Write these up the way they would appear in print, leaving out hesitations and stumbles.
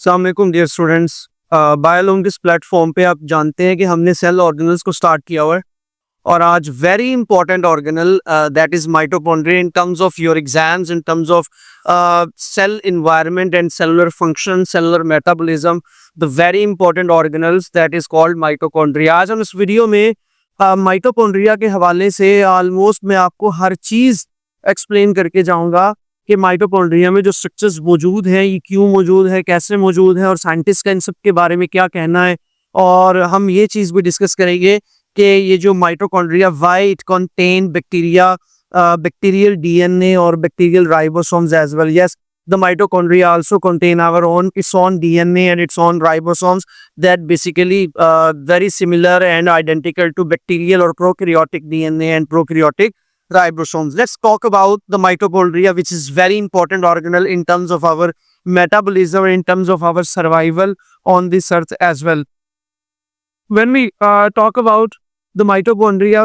अस्सलाम वालेकुम dear students. बायोलॉग इस प्लेटफॉर्म पे आप जानते हैं कि हमने सेल ऑर्गेनल्स को स्टार्ट किया हुआ है और आज very important organelle that is mitochondria in terms of your exams, in terms of cell environment and cellular function, cellular metabolism, the very important organelles that is called mitochondria. आज हम इस video में mitochondria के हवाले से almost मैं आपको हर चीज़ explain करके जाऊंगा कि माइटोकॉन्ड्रिया में जो स्ट्रक्चर्स मौजूद हैं ये क्यों मौजूद है, कैसे मौजूद है और साइंटिस्ट का इन सब के बारे में क्या कहना है। और हम ये चीज़ भी डिस्कस करेंगे कि ये जो mitochondria why it contain bacteria, bacterial DNA और bacterial ribosomes as well. Yes, the mitochondria also contain our own its own DNA and its own ribosomes that basically very similar and identical to bacterial or prokaryotic DNA and prokaryotic ribosomes. Let's talk about the mitochondria, which is very important organelle in terms of our metabolism, in terms of our survival on this earth as well. When we talk about the mitochondria,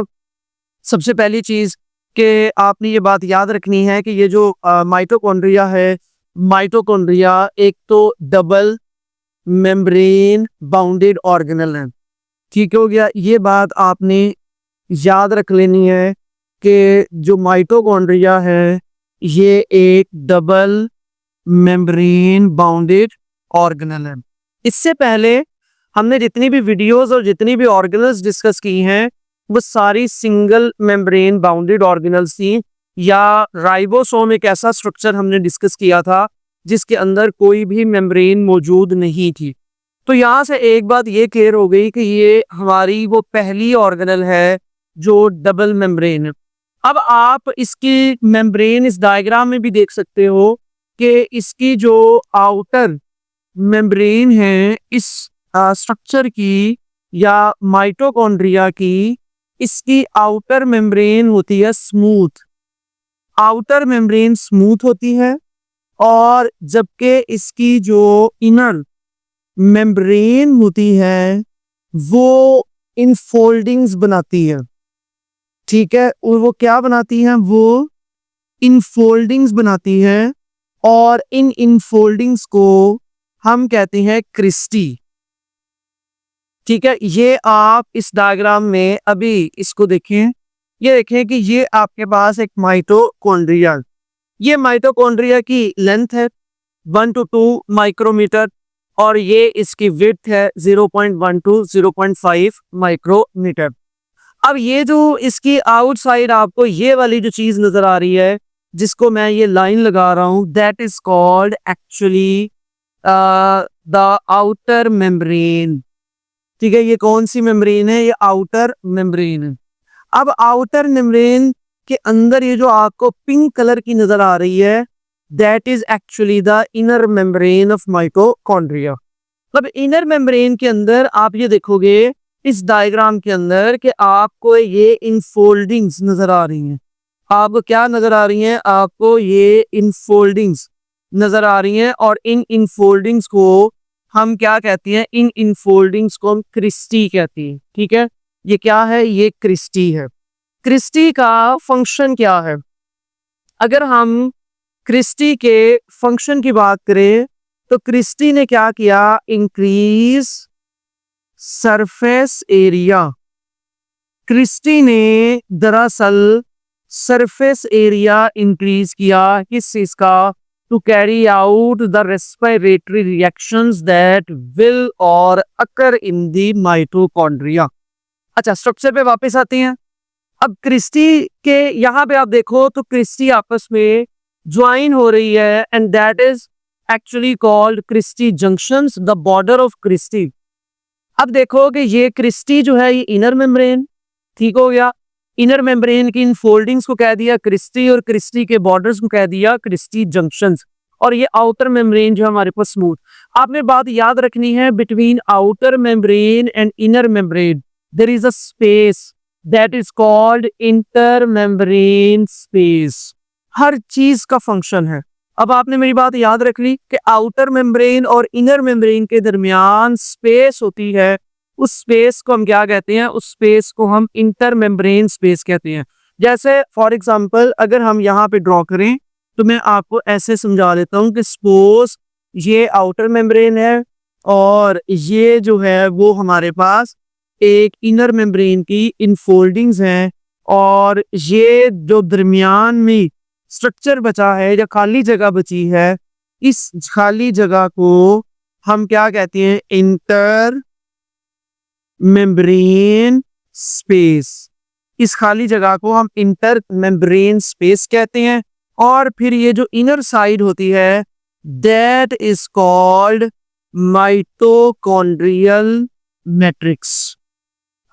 सबसे पहली चीज कि आपने ये बात याद रखनी है कि ये जो माइटोकॉन्ड्रिया है, माइटोकॉन्ड्रिया एक तो डबल मेम्ब्रेन बाउंडेड ऑर्गेनल है। ठीक हो गया, ये बात आपने याद रख लेनी है कि जो माइटोकॉन्ड्रिया है ये एक डबल मेम्ब्रेन बाउंडेड ऑर्गेनल है। इससे पहले हमने जितनी भी वीडियोस और जितनी भी ऑर्गेनल्स डिस्कस की हैं वो सारी सिंगल मेम्ब्रेन बाउंडेड ऑर्गेनल्स थी, या राइबोसोम एक ऐसा स्ट्रक्चर हमने डिस्कस किया था जिसके अंदर कोई भी मेम्ब्रेन मौजूद नहीं थी। तो यहाँ से एक बात ये क्लियर हो गई कि ये हमारी वो पहली ऑर्गेनल है जो डबल मेम्ब्रेन है। अब आप इसकी मेम्ब्रेन इस डायग्राम में भी देख सकते हो कि इसकी जो आउटर मेम्ब्रेन है इस स्ट्रक्चर की या माइटोकॉन्ड्रिया की, इसकी आउटर मेम्ब्रेन होती है स्मूथ, आउटर मेम्ब्रेन स्मूथ होती है, और जबकि इसकी जो इनर मेम्ब्रेन होती है वो इनफोल्डिंग्स बनाती है। ठीक है, और वो क्या बनाती है, वो इनफोल्डिंग्स बनाती है, और इन इनफोल्डिंग्स को हम कहते हैं क्रिस्टी। ठीक है, ये आप इस डायग्राम में अभी इसको देखें, ये देखें कि ये आपके पास एक माइटोकॉन्ड्रिया, ये माइटोकॉन्ड्रिया की लेंथ है 1 to 2 माइक्रोमीटर और ये इसकी विड्थ है 0.1 to 0.5 माइक्रोमीटर। अब ये जो इसकी आउटसाइड आपको ये वाली जो चीज नजर आ रही है जिसको मैं ये लाइन लगा रहा हूं, that is called actually the outer membrane. ठीक है, ये कौन सी मेम्ब्रेन है, ये आउटर मेम्ब्रेन है। अब आउटर मेम्ब्रेन के अंदर ये जो आपको पिंक कलर की नजर आ रही है that is actually the inner membrane of mitochondria. अब इनर मेम्ब्रेन के अंदर आप ये देखोगे इस डायग्राम के अंदर कि आपको ये इनफोल्डिंग्स नजर आ रही हैं। आपको क्या नजर आ रही हैं, आपको ये इनफोल्डिंग्स नजर आ रही हैं, और इन इनफोल्डिंग्स को हम क्या कहते हैं, इन इनफोल्डिंग्स को हम क्रिस्टी कहती हैं। ठीक है, ये क्या है, ये क्रिस्टी है। क्रिस्टी का फंक्शन क्या है, अगर हम क्रिस्टी के फंक्शन की बात करें तो क्रिस्टी ने क्या किया, इंक्रीज सरफेस एरिया। क्रिस्टी ने दरअसल सरफेस एरिया इंक्रीज किया किस चीज का, to carry out the respiratory reactions that will or occur in the mitochondria। अच्छा, स्ट्रक्चर पे वापस आते हैं। अब क्रिस्टी के यहाँ पे आप देखो तो क्रिस्टी आपस में ज्वाइन हो रही है and that is actually called cristae junctions, the border of cristae. अब देखो कि ये क्रिस्टी जो है ये इनर मेम्ब्रेन, ठीक हो गया, इनर मेम्ब्रेन की इन फोल्डिंग्स को कह दिया क्रिस्टी और क्रिस्टी के बॉर्डर्स को कह दिया क्रिस्टी जंक्शंस, और ये आउटर मेम्ब्रेन जो हमारे पास स्मूथ। आपने बात याद रखनी है, between outer membrane and inner membrane there is a space that is called intermembrane space. हर चीज का फंक्शन है। अब आपने मेरी बात याद रख ली कि आउटर मेम्ब्रेन और इनर मेम्ब्रेन के दरमियान स्पेस होती है, उस स्पेस को हम क्या कहते हैं, उस स्पेस को हम इंटर मेम्ब्रेन स्पेस कहते हैं। जैसे फॉर एग्जांपल अगर हम यहाँ पे ड्रॉ करें तो मैं आपको ऐसे समझा देता हूँ कि सपोज ये आउटर मेम्ब्रेन है और ये जो है वो हमारे पास एक इनर मेम्ब्रेन की इनफोल्डिंग्स हैं। और ये जो दरमियान में स्ट्रक्चर बचा है या खाली जगह बची है, इस खाली जगह को हम क्या कहते हैं? Inter membrane space. इस खाली जगह को हम इंटर मेम्ब्रेन स्पेस कहते हैं। और फिर ये जो इनर साइड होती है, that is called mitochondrial matrix.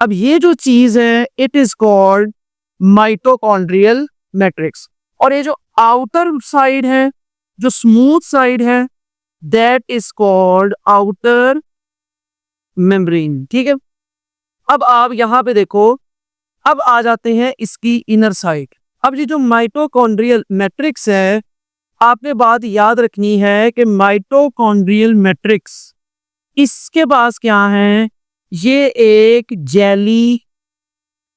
अब ये जो चीज है, it is called mitochondrial matrix. और ये जो आउटर साइड है, जो स्मूथ साइड है, that is called outer membrane. ठीक है, अब आप यहां पे देखो, अब आ जाते हैं इसकी इनर साइड। अब ये जो माइटोकॉन्ड्रियल मैट्रिक्स है, आपने बात याद रखनी है कि माइटोकॉन्ड्रियल मैट्रिक्स, इसके पास क्या है? ये एक जेली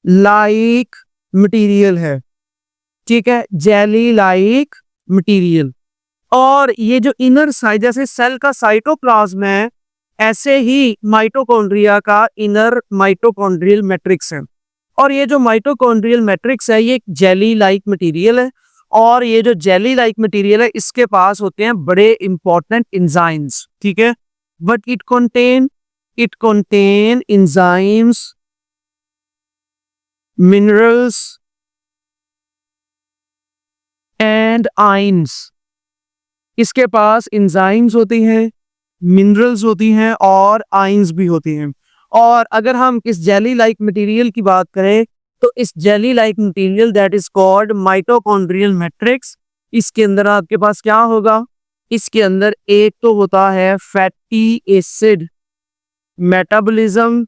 लाइक मटेरियल है। ठीक है, जेली लाइक मटेरियल। और ये जो इनर साइड, जैसे सेल का साइटोप्लाज्म है, ऐसे ही माइटोकॉन्ड्रिया का इनर माइटोकॉन्ड्रियल मैट्रिक्स है। और ये जो माइटोकॉन्ड्रियल मैट्रिक्स है, ये एक जेली लाइक मटेरियल है। और ये जो जेली लाइक मटेरियल है, इसके पास होते हैं बड़े इंपॉर्टेंट एंजाइम्स। ठीक है, but it contain enzymes, minerals and ions। इसके पास एंजाइम्स होती हैं, मिनरल्स होती हैं और आयंस भी होती हैं। और अगर हम इस जेली लाइक मटेरियल की बात करें, तो इस jelly like material that is called mitochondrial matrix. इसके अंदर आपके पास क्या होगा? इसके अंदर एक तो होता है फैटी एसिड मेटाबॉलिज्म,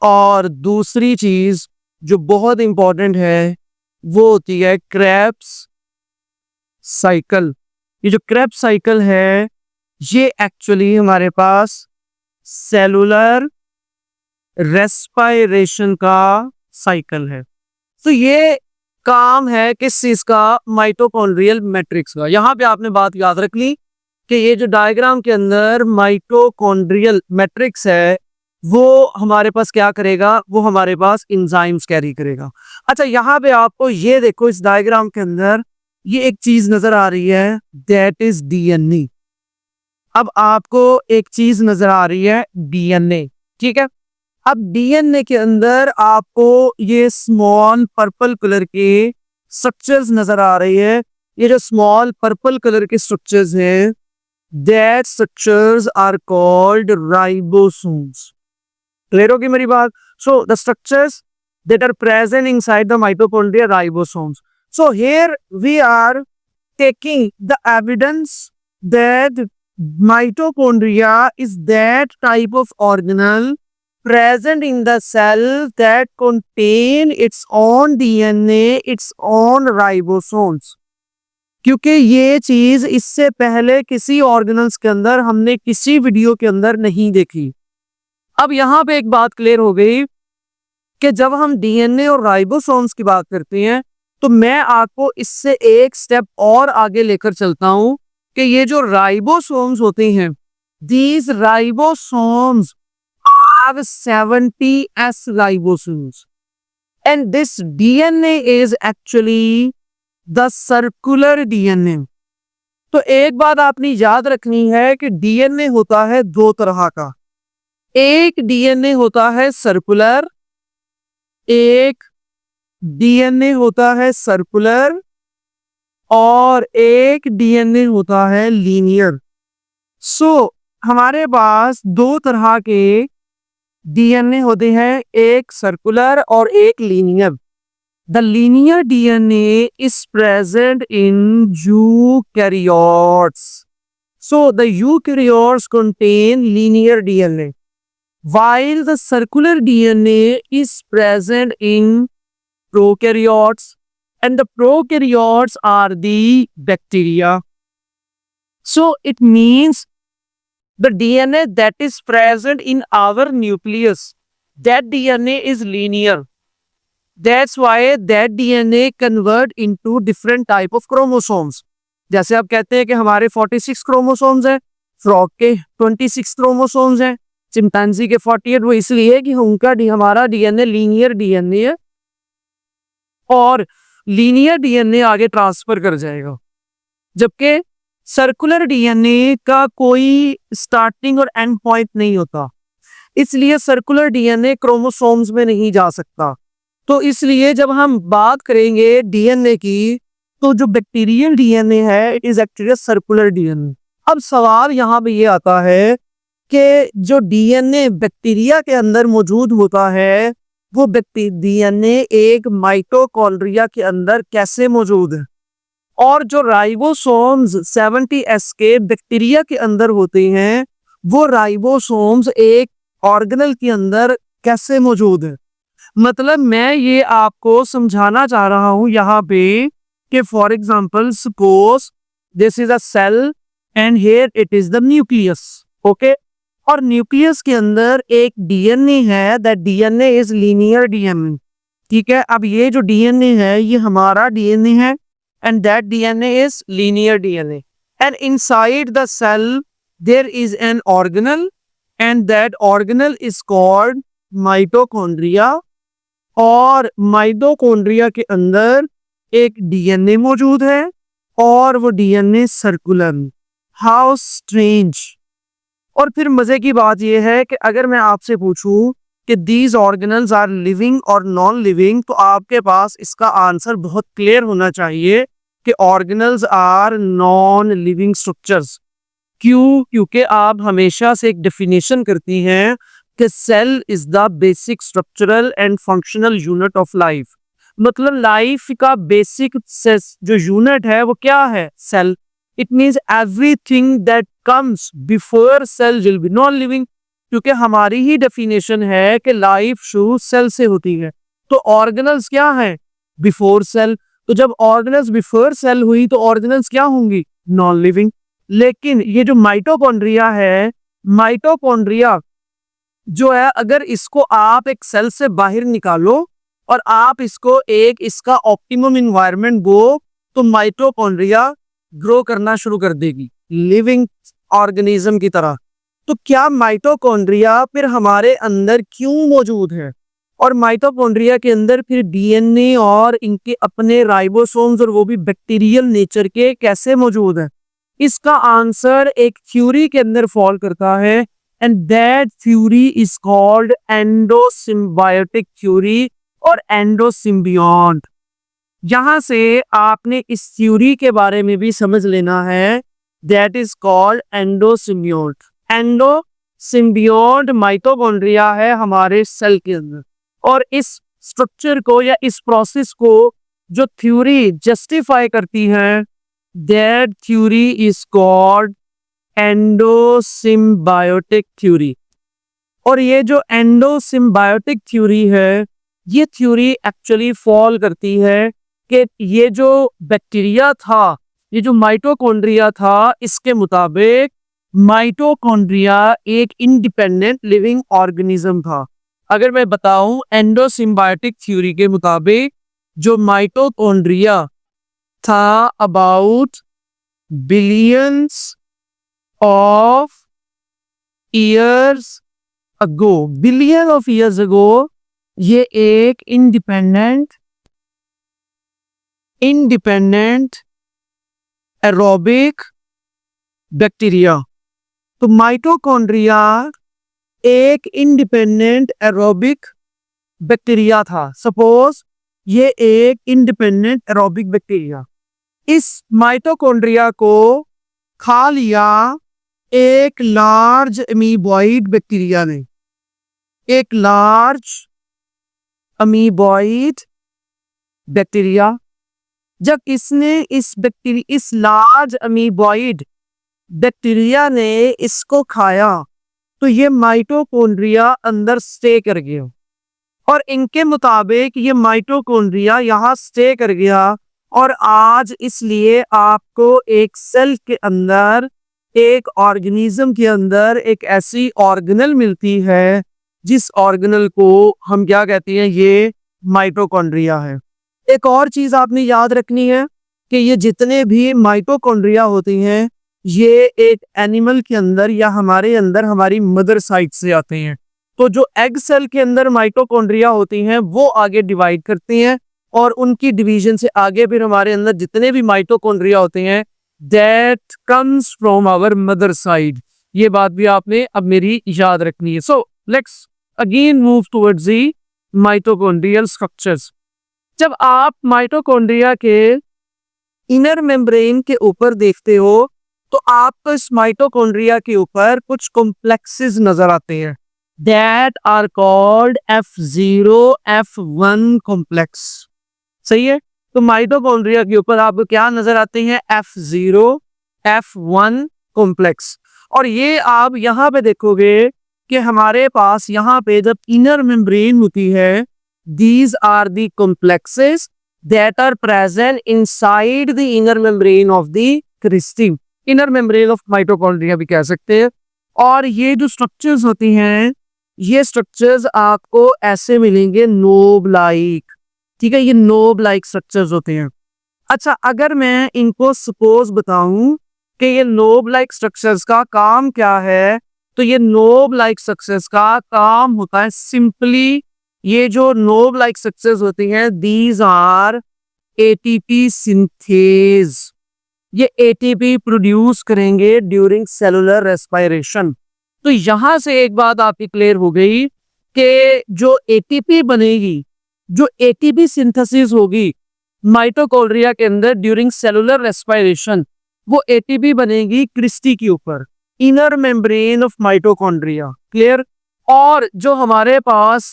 और दूसरी चीज जो बहुत इंपॉर्टेंट है वो होती है क्रेब्स साइकिल। ये जो क्रेब्स साइकिल है, ये एक्चुअली हमारे पास सेलुलर रेस्पायरेशन का साइकिल है। तो ये काम है किस चीज का? माइटोकॉन्ड्रियल मैट्रिक्स का। यहां पे आपने बात याद रख ली कि ये जो डायग्राम के अंदर माइटोकॉन्ड्रियल मैट्रिक्स है, वो हमारे पास क्या करेगा? वो हमारे पास एंजाइम्स कैरी करेगा। अच्छा, यहां पे आपको ये देखो, इस डायग्राम के अंदर ये एक चीज नजर आ रही है, दैट इज डीएनए। अब आपको एक चीज नजर आ रही है, डीएनए। ठीक है, अब डीएनए के अंदर आपको ये स्मॉल पर्पल कलर के स्ट्रक्चर्स नजर आ रही है। ये जो स्मॉल पर्पल कलर के स्ट्रक्चर्स हैं, that structures are called ribosomes. Clear होगी मेरी बात? So the structures that are present inside the mitochondria ribosomes. So here we are taking the evidence that mitochondria is that type of organelle present in the cell that contain its own DNA, its own ribosomes. क्योंकि ये चीज इससे पहले किसी organelles के अंदर हमने किसी वीडियो के अंदर नहीं देखी। अब यहां पे एक बात क्लियर हो गई कि जब हम डीएनए और राइबोसोम्स की बात करते हैं, तो मैं आपको इससे एक स्टेप और आगे लेकर चलता हूं कि ये जो राइबोसोम्स होते हैं, these ribosomes have 70s ribosomes and this DNA is actually the circular DNA. तो एक बात आपने याद रखनी है कि डीएनए होता है दो तरह का। एक डीएनए होता है सर्कुलर, एक डीएनए होता है सर्कुलर और एक डीएनए होता है लीनियर। सो हमारे पास दो तरह के डीएनए होते हैं, एक सर्कुलर और एक linear. The linear DNA is present in eukaryotes. So the eukaryotes contain linear DNA, while the circular DNA is present in prokaryotes, and the prokaryotes are the bacteria. So it means the DNA that is present in our nucleus, that DNA is linear. That's why that DNA convert into different type of chromosomes. जैसे आप कहते हैं कि हमारे 46 chromosomes हैं, frog के 26 chromosomes हैं, chimpanzee के 48। वो इसलिए कि हमारा डीएनए लीनियर डीएनए है और लीनियर डीएनए आगे ट्रांसफर कर जाएगा, जबकि सर्कुलर डीएनए का कोई स्टार्टिंग और एंड पॉइंट नहीं होता, इसलिए सर्कुलर डीएनए क्रोमोसोम्स में नहीं जा सकता। तो इसलिए जब हम बात करेंगे डीएनए की, तो जो बैक्टीरियल डीएनए है it is actually circular DNA. अब सवाल यहाँ पे ये आता है कि जो डीएनए बैक्टीरिया के अंदर मौजूद होता है, वो डीएनए एक माइटोकॉन्ड्रिया के अंदर कैसे मौजूद है, और जो राइबोसोम्स 70S के बैक्टीरिया के अंदर होते हैं, वो राइबोसोम्स एक ऑर्गेनल के अंदर कैसे मौजूद है। मतलब मैं ये आपको समझाना चाह रहा हूं यहाँ पे कि for example suppose this is a cell and here it is the nucleus, okay. और न्यूक्लियस के अंदर एक डीएनए है, that DNA is linear DNA, ठीक है। अब ये जो डीएनए है ये हमारा डीएनए है and that DNA is linear DNA, and inside the cell there is an organelle and that organelle is called mitochondria, और माइटोकॉन्ड्रिया के अंदर एक डीएनए मौजूद है और वो डीएनए सर्कुलर। How strange. और फिर मजे की बात यह है कि अगर मैं आपसे पूछूं कि दीज ऑर्गेनल्स आर लिविंग और नॉन लिविंग, तो आपके पास इसका आंसर बहुत क्लियर होना चाहिए कि organelles are non living structures. क्यों? क्योंकि आप हमेशा से एक डेफिनेशन करती हैं कि cell is the basic structural and functional unit of life. मतलब लाइफ का बेसिक जो यूनिट है वो क्या है? Cell. It means everything that comes before cell will be non living, क्योंकि हमारी ही डेफिनेशन है कि लाइफ शुरू सेल से होती है। तो ऑर्गेनल्स क्या है? Before cell. तो जब ऑर्गेनल्स बिफोर सेल हुई तो ऑर्गेनल्स क्या होंगी? Non living. लेकिन ये जो माइटोकॉन्ड्रिया है, माइटोकॉन्ड्रिया जो है, अगर इसको आप एक सेल से बाहर निकालो और आप इसको एक इसका ऑप्टिमम इन्वायरमेंट दो, तो माइटोकॉन्ड्रिया ग्रो करना शुरू कर देगी लिविंग ऑर्गेनिज्म की तरह। तो क्या माइटोकॉन्ड्रिया फिर हमारे अंदर क्यों मौजूद है, और माइटोकॉन्ड्रिया के अंदर फिर डीएनए और इनके अपने राइबोसोम्स और वो भी बैक्टीरियल नेचर के कैसे मौजूद है? इसका आंसर एक थ्योरी के अंदर फॉल करता है, and that theory is called endosymbiotic theory और एंडोसिम्बियोट। यहां से आपने इस थ्योरी के बारे में भी समझ लेना है, दैट इज कॉल्ड एंडोसिम्बियोट। एंडोसिम्बियोट माइटोकॉन्ड्रिया है हमारे सेल के अंदर, और इस स्ट्रक्चर को या इस प्रोसेस को जो थ्योरी जस्टिफाई करती है, that theory is called endosymbiotic theory. और ये जो एंडोसिम्बायोटिक थ्योरी है, ये थ्योरी एक्चुअली फॉल करती है कि ये जो बैक्टीरिया था, ये जो माइटोकॉन्ड्रिया था, इसके मुताबिक माइटोकॉन्ड्रिया एक इंडिपेंडेंट लिविंग ऑर्गेनिज्म था। अगर मैं बताऊं एंडोसिम्बायोटिक थ्योरी के मुताबिक जो माइटोकॉन्ड्रिया था about billions of years ago, billion of years ago, ये एक इंडिपेंडेंट एरोबिक बैक्टीरिया। तो माइटोकॉन्ड्रिया एक इंडिपेंडेंट एरोबिक बैक्टीरिया था। सपोज ये एक इंडिपेंडेंट एरोबिक बैक्टीरिया, इस माइटोकॉन्ड्रिया को खा लिया एक लार्ज अमीबॉइड बैक्टीरिया ने। एक लार्ज अमीबॉइड बैक्टीरिया, जब इसने इस लार्ज अमीबॉइड बैक्टीरिया ने इसको खाया, तो ये माइटोकॉन्ड्रिया अंदर स्टे कर गया, और इनके मुताबिक ये माइटोकॉन्ड्रिया यहाँ स्टे कर गया। और आज इसलिए आपको एक सेल के अंदर, एक ऑर्गेनिज्म के अंदर एक ऐसी ऑर्गेनल मिलती है जिस ऑर्गेनल को हम क्या कहते हैं? ये माइटोकॉन्ड्रिया है। एक और चीज आपने याद रखनी है कि ये जितने भी माइटोकॉन्ड्रिया होती हैं ये एक एनिमल के अंदर या हमारे अंदर हमारी मदर साइड से आते हैं। तो जो एग सेल के अंदर माइटोकॉन्ड्रिया होती हैं वो आगे डिवाइड करती हैं और उनकी डिवीजन से आगे फिर हमारे अंदर जितने भी माइटोकॉन्ड्रिया होते हैं that comes from our mother side. ये बात भी आपने अब मेरी याद रखनी है। So let's again move towards the mitochondrial structures. जब आप माइटोकॉन्ड्रिया के इनर मेम्ब्रेन के ऊपर देखते हो तो आपको इस माइटोकॉन्ड्रिया के ऊपर कुछ कॉम्प्लेक्सेस नजर आते हैं that are called F0 F1 complex. सही है। तो माइटोकॉन्ड्रिया के ऊपर आपको क्या नजर आते हैं F0 F1 कॉम्प्लेक्स। और ये आप यहाँ पे देखोगे कि हमारे पास यहाँ पे जब इनर मेम्ब्रेन होती है these are the complexes that are present inside the inner membrane of the cristae. Inner membrane of mitochondria भी कह सकते हैं। और ये जो स्ट्रक्चर्स होती हैं ये स्ट्रक्चर्स आपको ऐसे मिलेंगे नोब लाइक। ठीक है, ये नोब लाइक स्ट्रक्चर्स होते हैं। अच्छा, अगर मैं इनको सपोज बताऊं कि ये नोब लाइक स्ट्रक्चर्स का काम क्या है, तो ये नोब लाइक स्ट्रक्चर्स का काम होता है सिंपली, ये जो नोब लाइक स्ट्रक्चर्स होती हैं दीज आर एटीपी सिंथेज। ये एटीपी प्रोड्यूस करेंगे ड्यूरिंग सेलुलर रेस्पिरेशन। तो यहां से एक बात आपकी क्लियर हो गई कि जो एटीपी बनेगी, जो एटीपी सिंथेसिस होगी माइटोकॉन्ड्रिया के अंदर ड्यूरिंग सेलुलर रेस्पिरेशन, वो एटीपी बनेगी क्रिस्टी के ऊपर, inner membrane of mitochondria. Clear. और जो हमारे पास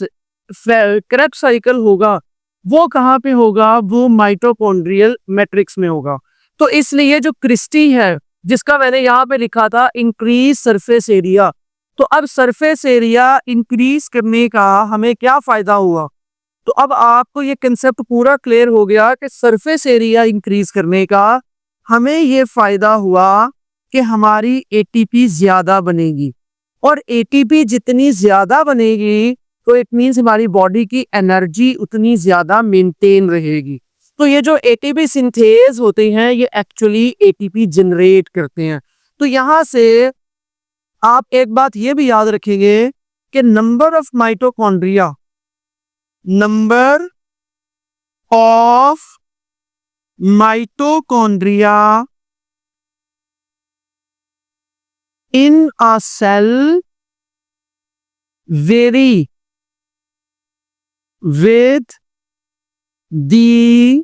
क्रेब्स साइकिल होगा वो कहाँ पे होगा, वो माइटोकॉन्ड्रियल मैट्रिक्स में होगा। तो इसलिए जो क्रिस्टी है जिसका मैंने यहाँ पे लिखा था इंक्रीज सरफेस एरिया, तो अब सरफेस एरिया इंक्रीज करने का हमें क्या फायदा हुआ, तो अब आपको ये कंसेप्ट पूरा क्लियर हो गया कि सरफेस एरिया इंक्रीज करने का हमें ये फायदा हुआ कि हमारी एटीपी ज्यादा बनेगी। और एटीपी जितनी ज्यादा बनेगी तो इट मीन्स हमारी बॉडी की एनर्जी उतनी ज्यादा मेंटेन रहेगी। तो ये जो एटीपी सिंथेज होते हैं ये एक्चुअली एटीपी जनरेट करते हैं। तो यहां से आप एक बात ये भी याद रखेंगे कि number of mitochondria, number of mitochondria in a cell vary with the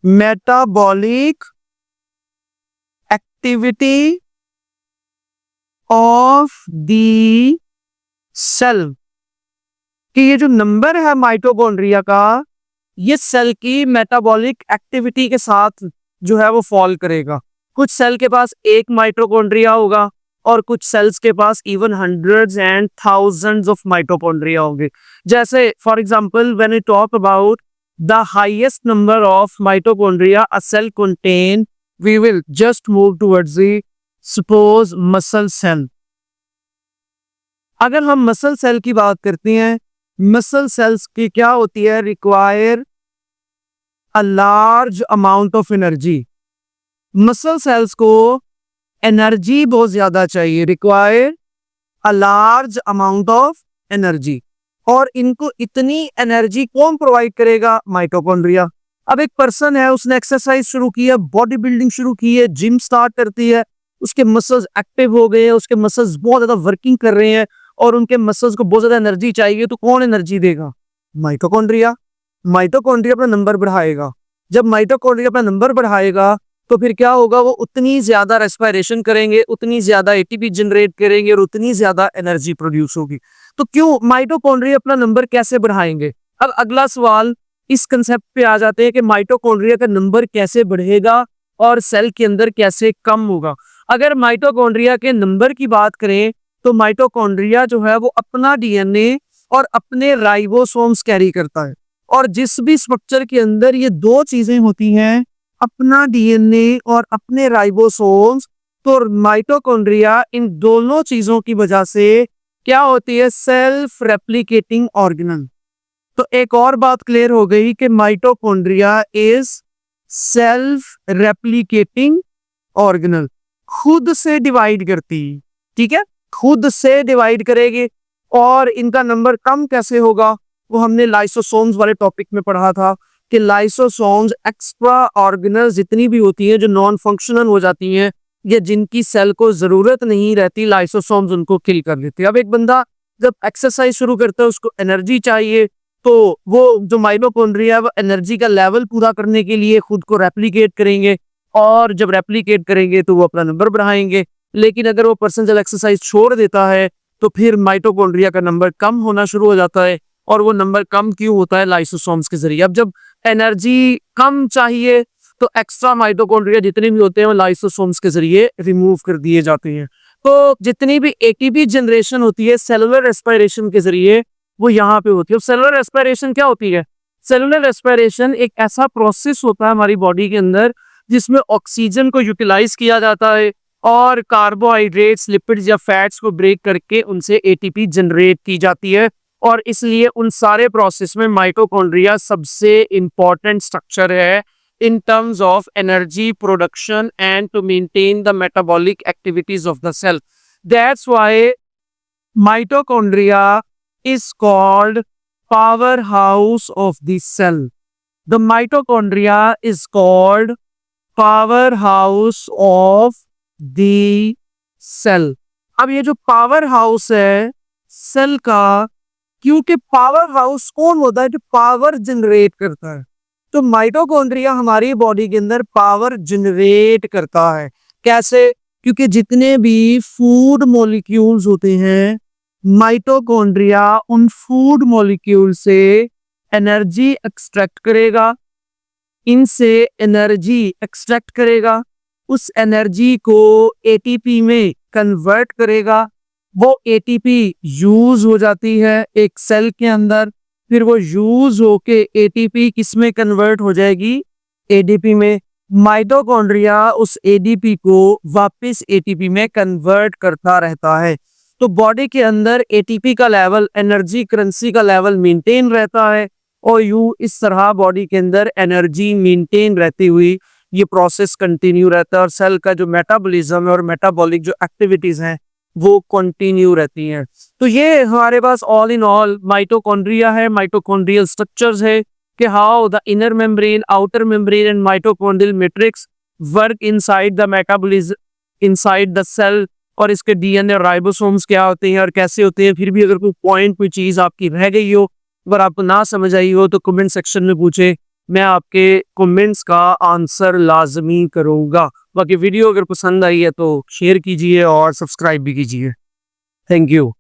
metabolic activity of the cell। कि ये जो नंबर है माइटोकॉन्ड्रिया का ये सेल की मेटाबॉलिक एक्टिविटी के साथ जो है वो फॉल करेगा। कुछ सेल के पास एक माइटोकॉन्ड्रिया होगा और कुछ सेल्स के पास even hundreds and thousands of mitochondria होंगे। जैसे for example when we talk about the highest number of mitochondria a cell contain, we will just move towards the suppose muscle cell. अगर हम muscle cell की बात करते हैं, muscle cells की क्या होती है, require a large amount of energy. Muscle cells को एनर्जी बहुत ज्यादा चाहिए, require a large amount of energy. और इनको इतनी एनर्जी कौन प्रोवाइड करेगा, माइटोकॉन्ड्रिया। अब एक पर्सन है, उसने एक्सरसाइज शुरू की है, बॉडी बिल्डिंग शुरू की है, जिम स्टार्ट करती है, उसके मसल्स एक्टिव हो गए हैं, उसके मसल्स बहुत ज्यादा वर्किंग कर रहे हैं और उनके मसल्स को बहुत ज्यादा एनर्जी चाहिए, तो कौन एनर्जी देगा, माइटोकॉन्ड्रिया। माइटोकॉन्ड्रिया अपना नंबर बढ़ाएगा। जब माइटोकॉन्ड्रिया अपना नंबर बढ़ाएगा तो फिर क्या होगा, वो उतनी ज्यादा रेस्पिरेशन करेंगे, उतनी ज्यादा एटीपी जनरेट करेंगे और उतनी ज्यादा एनर्जी प्रोड्यूस होगी। तो क्यों माइटोकॉन्ड्रिया अपना नंबर कैसे बढ़ाएंगे। अब अगला सवाल इस कंसेप्ट पे आ जाते हैं कि माइटोकॉन्ड्रिया का नंबर कैसे बढ़ेगा और सेल के अंदर कैसे कम होगा। अगर माइटोकॉन्ड्रिया के नंबर की बात करें तो माइटोकॉन्ड्रिया जो है वो अपना डीएनए और अपने राइबोसोम्स कैरी करता है। और जिस भी स्ट्रक्चर के अंदर ये दो चीजें होती हैं, अपना डीएनए और अपने राइबोसोम्स, तो माइटोकॉन्ड्रिया इन दोनों चीजों की वजह से क्या होती है, सेल्फ रेप्लिकेटिंग ऑर्गेनल। तो एक और बात क्लियर हो गई कि mitochondria is self replicating organelle, खुद से डिवाइड करती है, ठीक है, खुद से डिवाइड करेगी। और इनका नंबर कम कैसे होगा, वो हमने लाइसोसोम्स वाले टॉपिक में पढ़ा था कि लाइसोसोम्स एक्स्ट्रा ऑर्गेनल जितनी भी होती हैं जो नॉन फंक्शनल हो जाती हैं या जिनकी सेल को जरूरत नहीं रहती, लाइसोसोम्स उनको किल कर देते हैं। अब एक बंदा जब एक्सरसाइज शुरू करता है, उसको एनर्जी चाहिए, तो वो जो माइटोकॉन्ड्रिया है वो एनर्जी का लेवल पूरा करने के लिए खुद को रेप्लिकेट करेंगे, और जब रेप्लिकेट करेंगे तो वो अपना नंबर बढ़ाएंगे। लेकिन अगर वो पर्सन जब एक्सरसाइज छोड़ देता है तो फिर माइटोकॉन्ड्रिया का नंबर कम होना शुरू हो जाता है। और वो नंबर कम क्यों होता है, लाइसोसोम्स के जरिए। अब जब एनर्जी कम चाहिए तो एक्स्ट्रा माइटोकॉन्ड्रिया जितने भी होते हैं वो लाइसोसोम्स के जरिए रिमूव कर दिए जाते हैं। तो जितनी भी एटीपी जनरेशन होती है सेलुलर रेस्पिरेशन के जरिए, वो यहाँ पे होती है। सेलुलर रेस्पिरेशन क्या होती है? सेलुलर रेस्पिरेशन एक ऐसा प्रोसेस होता है हमारी बॉडी के अंदर जिसमें ऑक्सीजन को यूटिलाइज किया जाता है और कार्बोहाइड्रेट्स, लिपिड्स या फैट्स को ब्रेक करके उनसे एटीपी जनरेट की जाती है। और इसलिए उन सारे प्रोसेस में माइटोकॉन्ड्रिया सबसे इंपॉर्टेंट स्ट्रक्चर है in terms of energy production and to maintain the metabolic activities of the cell. That's why mitochondria is called powerhouse of the cell. The mitochondria is called powerhouse of the cell. अब ये जो power house है cell का, क्योंकि power house कौन होता है? जो पावर जनरेट करता है। तो माइटोकॉन्ड्रिया हमारी बॉडी के अंदर पावर जनरेट करता है। कैसे? क्योंकि जितने भी फूड मॉलिक्यूल्स होते हैं, माइटोकॉन्ड्रिया उन फूड मॉलिक्यूल से एनर्जी एक्सट्रैक्ट करेगा, इनसे एनर्जी एक्सट्रैक्ट करेगा, उस एनर्जी को एटीपी में कन्वर्ट करेगा। वो एटीपी यूज हो जाती है एक सेल के अंदर, फिर वो यूज होके एटीपी किस में कन्वर्ट हो जाएगी? एडीपी में। माइटोकॉन्ड्रिया उस एडीपी को वापस एटीपी में कन्वर्ट करता रहता है। तो बॉडी के अंदर एटीपी का लेवल, एनर्जी करेंसी का लेवल मेंटेन रहता है, और यूं इस तरह बॉडी के अंदर एनर्जी मेंटेन रहती हुई ये प्रोसेस कंटिन्यू रहता है, और सेल का जो मेटाबॉलिज्म है और मेटाबॉलिक जो एक्टिविटीज हैं वो कंटिन्यू रहती हैं। तो ये हमारे पास ऑल इन ऑल माइटोकॉन्ड्रिया है, माइटोकॉन्ड्रियल स्ट्रक्चर्स है कि how the inner membrane, outer membrane and mitochondrial matrix work inside the metabolism inside the cell, और इसके डीएनए राइबोसोम्स क्या होते हैं और कैसे होते हैं। फिर भी अगर कोई पॉइंट, कोई चीज आपकी रह गई हो, अगर आपको ना समझ आई हो, तो कमेंट सेक्शन में पूछे, मैं आपके कमेंट्स का आंसर लाजमी करूंगा। बाकी वीडियो अगर पसंद आई है तो शेयर कीजिए और सब्सक्राइब भी कीजिए। Thank you.